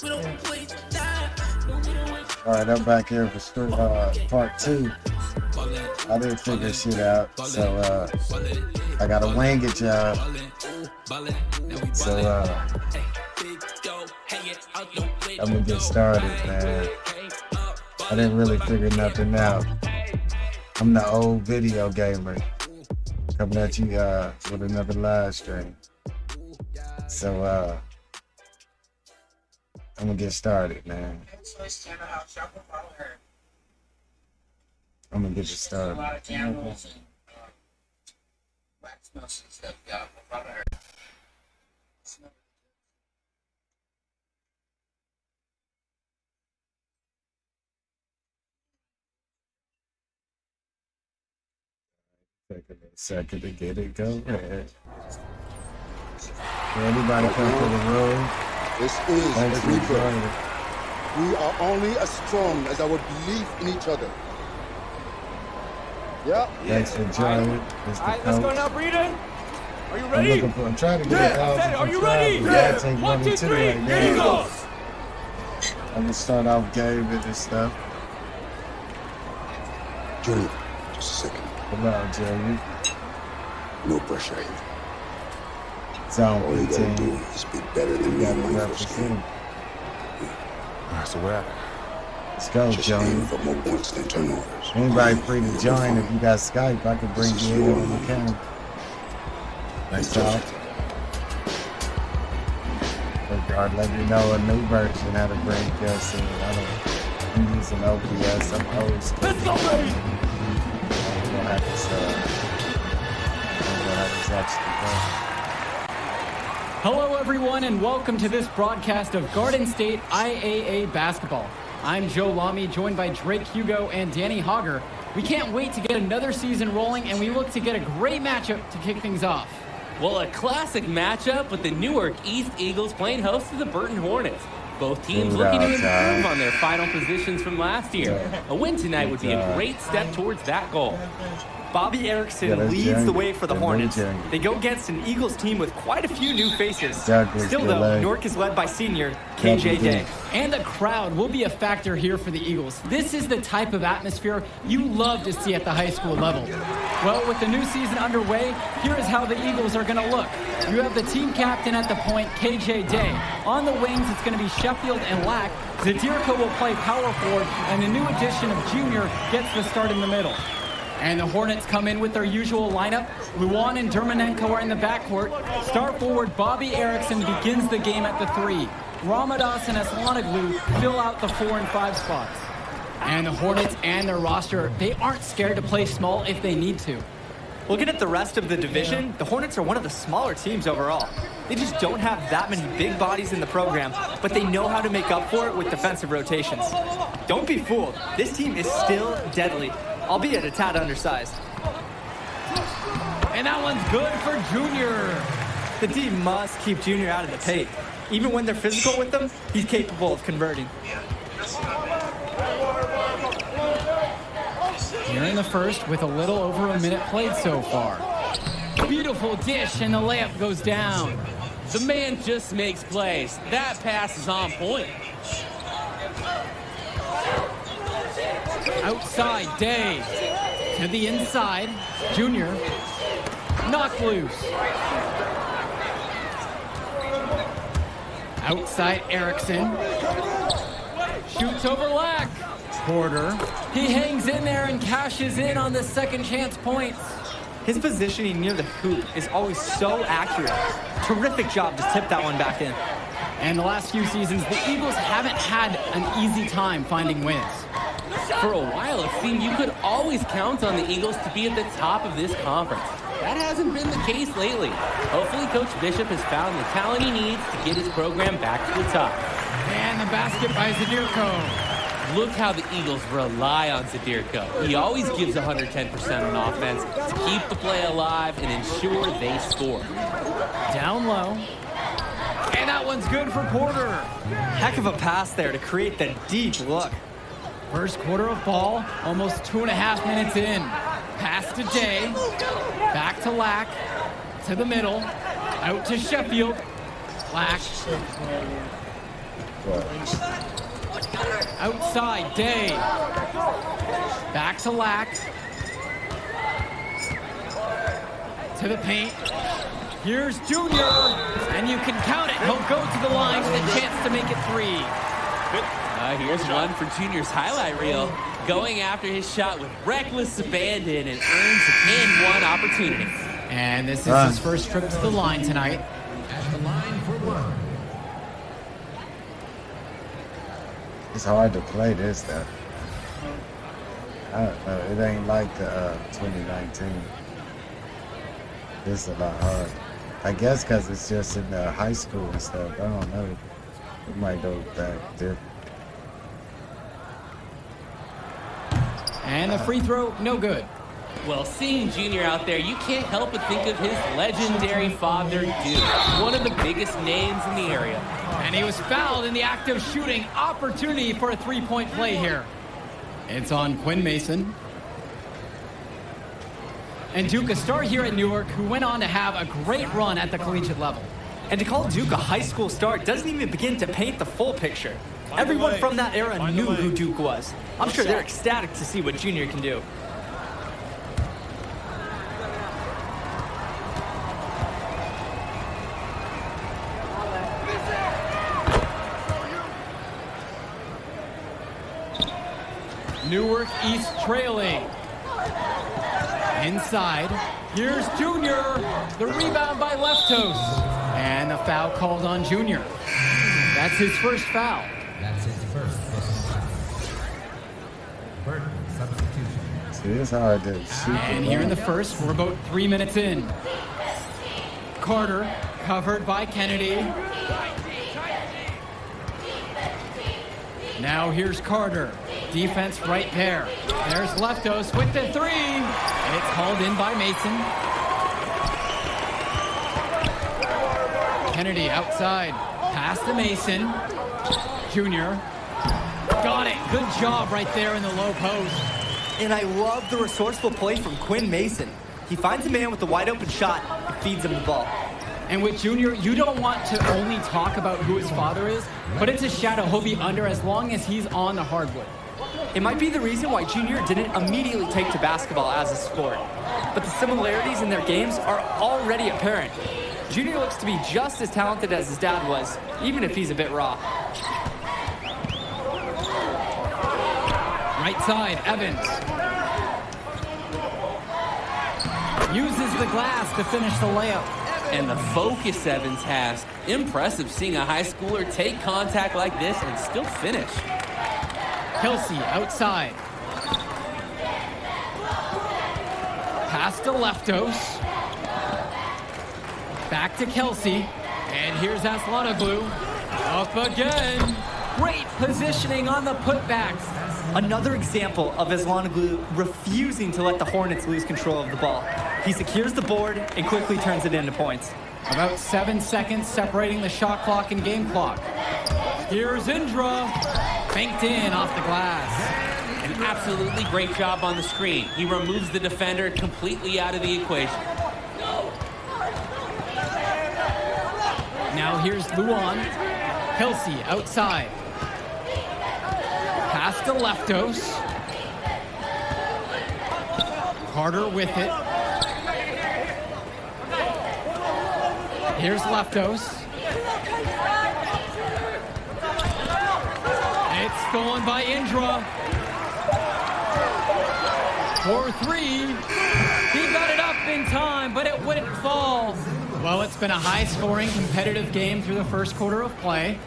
Alright, I'm back here for part 2. I didn't figure shit out, so I got a wing it job. So I'm gonna get started, man. I didn't really figure nothing out. I'm the old video gamer coming at you with another live stream. So I'm gonna get started, man. I'm gonna get it started. Take a little second to get it going. Anybody come to the room? This is a rebirth. We are only as strong as our belief in each other. Yeah. Thanks for joining. All right, let's go now, Breeden. Are you ready? I'm trying to get Teddy, are you ready? Yeah. Take 1, 2, 3, right now. Eagles! I'm gonna start off game with this stuff. Junior, just a second. Come on, Jerry. No pressure here. Zone All you gotta do 18. is be better than me in my first game. All right, so what happened? Let's go, Just aim Joey. for more points than turnovers. Anybody free to join? If you got Skype, I can bring you in when you can. Thanks, y'all. God, let me know a new version how to bring guests in. I'm using OBS. I'm old school. Let's go, baby! I'm gonna have this actually go. Hello, everyone, and welcome to this broadcast of Garden State IAA basketball. I'm Joe Lamy, joined by Drake Hugo and Danny Hogger. We can't wait to get another season rolling, and we look to get a great matchup to kick things off. Well, a classic matchup with the Newark East Eagles playing host to the Burton Hornets. Both teams looking to improve on their final positions from last year. A win tonight would be a great step towards that goal. Bobby Erickson leads the way for the Hornets. They go against an Eagles team with quite a few new faces. Still, though, Newark is led by senior KJ Day. And the crowd will be a factor here for the Eagles. This is the type of atmosphere you love to see at the high school level. Well, with the new season underway, here is how the Eagles are going to look. You have the team captain at the point, KJ Day. On the wings, it's going to be Sheffield and Lack. Zadirko will play power forward, and the new addition of Junior gets the start in the middle. And the Hornets come in with their usual lineup. Luan and Dermanenko are in the backcourt. Star forward Bobby Erickson begins the game at the 3. Ramadas and Aslanoglu fill out the 4 and 5 spots. And the Hornets and their roster, they aren't scared to play small if they need to. Looking at the rest of the division, the Hornets are one of the smaller teams overall. They just don't have that many big bodies in the program, but they know how to make up for it with defensive rotations. Don't be fooled. This team is still deadly, albeit a tad undersized. And that one's good for Junior. The team must keep Junior out of the paint. Even when they're physical with him, he's capable of converting. Here in the first with a little over a minute played so far. Beautiful dish and the layup goes down. The man just makes plays. That pass is on point. Outside, Day. To the inside, Junior. Knocked loose. Outside, Erickson. Shoots over Lack. Porter. He hangs in there and cashes in on the second chance points. His positioning near the hoop is always so accurate. Terrific job to tip that one back in. And the last few seasons, the Eagles haven't had an easy time finding wins. For a while, it seemed you could always count on the Eagles to be at the top of this conference. That hasn't been the case lately. Hopefully, Coach Bishop has found the talent he needs to get his program back to the top. And the basket by Zadirko. Look how the Eagles rely on Zadirko. He always gives 110% on offense to keep the play alive and ensure they score. Down low. And that one's good for Porter. Heck of a pass there to create the deep look. First quarter of ball, almost 2.5 minutes in. Pass to Day. Back to Lack. To the middle. Out to Sheffield. Lack. What? Outside, Day. Back to Lack. To the paint. Here's Junior. And you can count it. He'll go to the line with a chance to make it 3. Here's one for Junior's highlight reel. Going after his shot with reckless abandon and earns an and one opportunity. And this is his first trip to the line tonight. At the line for one. It's hard to play this stuff. I don't know. It ain't like the 2019. This is a lot hard. I guess because it's just in the high school and stuff. I don't know. It might go back different. And the free throw, no good. Well, seeing Junior out there, you can't help but think of his legendary father, Duke, one of the biggest names in the area. And he was fouled in the act of shooting. Opportunity for a three-point play here. It's on Quinn Mason. And Duke, a star here at Newark, who went on to have a great run at the collegiate level. And to call Duke a high school star doesn't even begin to paint the full picture. Everyone from that era knew who Duke was. I'm sure they're ecstatic to see what Junior can do. Newark East trailing. Inside. Here's Junior. The rebound by Leftos. And the foul called on Junior. That's his first foul. That's his first foul. Burton, substitution. See, it's hard to shoot. And here in the first, we're about 3 minutes in. Carter, covered by Kennedy. Now here's Carter. Defense right there. There's Leftos with the 3. And it's called in by Mason. Kennedy outside. Pass to Mason. Junior. Got it. Good job right there in the low post. And I love the resourceful play from Quinn Mason. He finds a man with a wide open shot and feeds him the ball. And with Junior, you don't want to only talk about who his father is, but it's a shadow he'll be under as long as he's on the hardwood. It might be the reason why Junior didn't immediately take to basketball as a sport. But the similarities in their games are already apparent. Junior looks to be just as talented as his dad was, even if he's a bit raw. Right side, Evans. Uses the glass to finish the layup. And the focus Evans has. Impressive seeing a high schooler take contact like this and still finish. Kelsey outside. Pass to Leftos. Back to Kelsey. And here's Aslanoglu. Up again. Great positioning on the putbacks. Another example of Aslanoglu refusing to let the Hornets lose control of the ball. He secures the board and quickly turns it into points. About 7 seconds separating the shot clock and game clock. Here's Indra. Banked in off the glass. An absolutely great job on the screen. He removes the defender completely out of the equation. Now here's Luan. Kelsey outside. Pass to Leftos. Carter with it. Here's Leftos. It's stolen by Indra. 4-3. He got it up in time, but it wouldn't fall. Well, it's been a high-scoring, competitive game through the first quarter of play.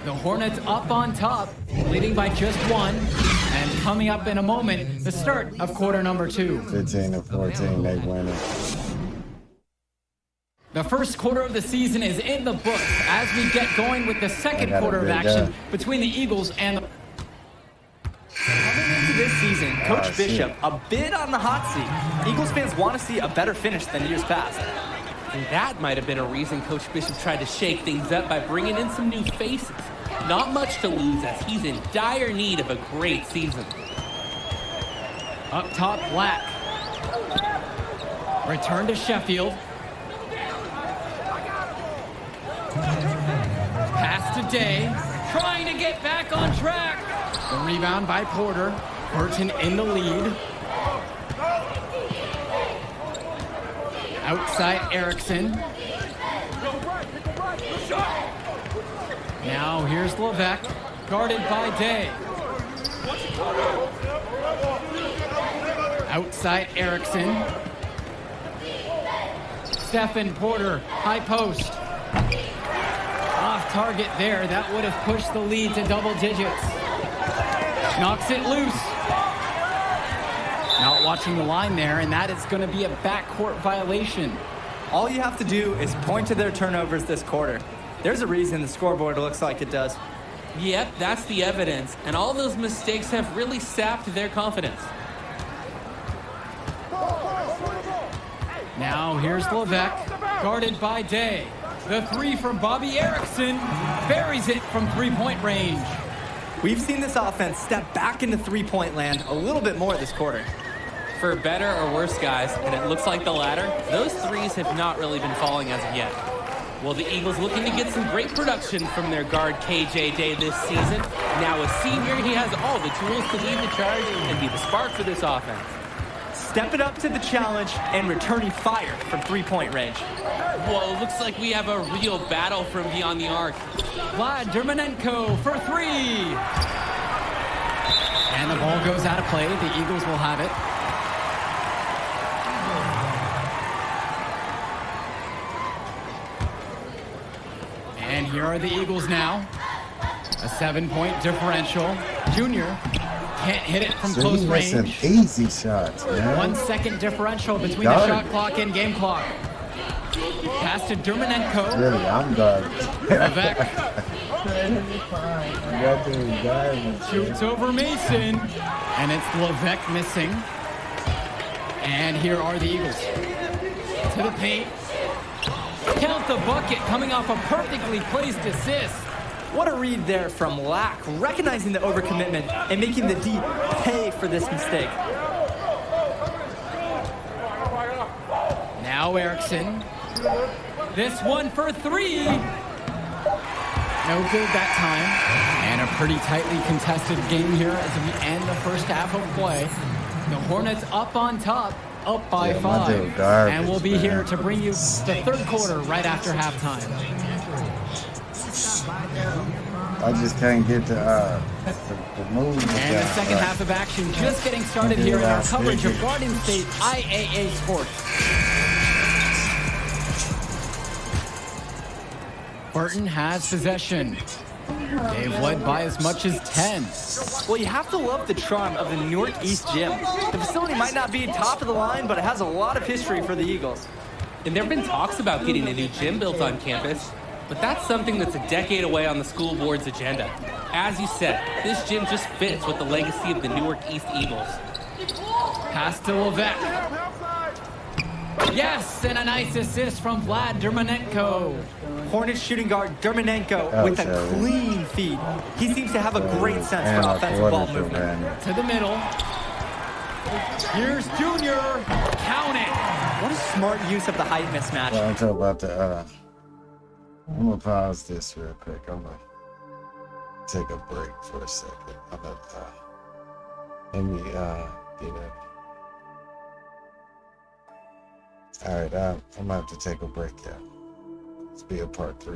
The Hornets up on top, leading by just 1. And coming up in a moment, the start of quarter number 2. 15-14, they win it. The first quarter of the season is in the books as we get going with the second quarter of action between the Eagles and the... Coming into this season, Coach Bishop a bit on the hot seat. Eagles fans want to see a better finish than years past. And that might have been a reason Coach Bishop tried to shake things up by bringing in some new faces. Not much to lose as he's in dire need of a great season. Up top, Black. Return to Sheffield. Pass to Day. trying to get back on track. The rebound by Porter. Burton in the lead. Outside Erickson. Now here's Levesque, guarded by Day. Outside Erickson. Stephen Porter, high post. Off target there. That would have pushed the lead to double digits. Knocks it loose. Not watching the line there, and that is going to be a backcourt violation. All you have to do is point to their turnovers this quarter. There's a reason the scoreboard looks like it does. Yep, that's the evidence. And all those mistakes have really sapped their confidence. Now here's Levesque, guarded by Day. The three from Bobby Erickson buries it from three-point range. We've seen this offense step back into three-point land a little bit more this quarter. For better or worse, guys, and it looks like the latter, those threes have not really been falling as of yet. Well, the Eagles looking to get some great production from their guard KJ Day this season. Now a senior, he has all the tools to lead the charge and be the spark for this offense. Stepping up to the challenge and returning fire from three-point range. Whoa, looks like we have a real battle from beyond the arc. Vlad Dermanenko for three. And the ball goes out of play. The Eagles will have it. And here are the Eagles now. A 7-point differential. Junior can't hit it from close range. Some easy shots, man. 1 second differential between the shot clock and game clock. Pass to Dermanenko. Really, I'm garbage. Levesque That dude's garbage. shoots over Mason. And it's Levesque missing. And here are the Eagles. To the paint. Count the bucket coming off a perfectly placed assist. What a read there from Lack, recognizing the overcommitment and making the D pay for this mistake. Now Erickson. This one for three. No good that time. And a pretty tightly contested game here as we end the first half of play. The Hornets up on top, up by 5. And we'll be here to bring you the third quarter right after halftime. I just can't get the move. And the second half of action just getting started here in our coverage of Garden State IAA Sports. Burton has possession. They've led by as much as 10. Well, you have to love the charm of the Newark East Gym. The facility might not be top of the line, but it has a lot of history for the Eagles. And there have been talks about getting a new gym built on campus, but that's something that's a decade away on the school board's agenda. As you said, this gym just fits with the legacy of the Newark East Eagles. Pass to Levesque. Yes, and a nice assist from Vlad Dermanenko. Hornets shooting guard Dermanenko with a clean feed. He seems to have a great sense for offensive ball movement. To the middle. Here's Junior. Count it. What a smart use of the height mismatch. Well, I'm talking about the. I'm gonna pause this real quick. I'm gonna take a break for a second. I'm gonna let me get up. All right, I'm gonna have to take a break. Yeah, it's be a part 3.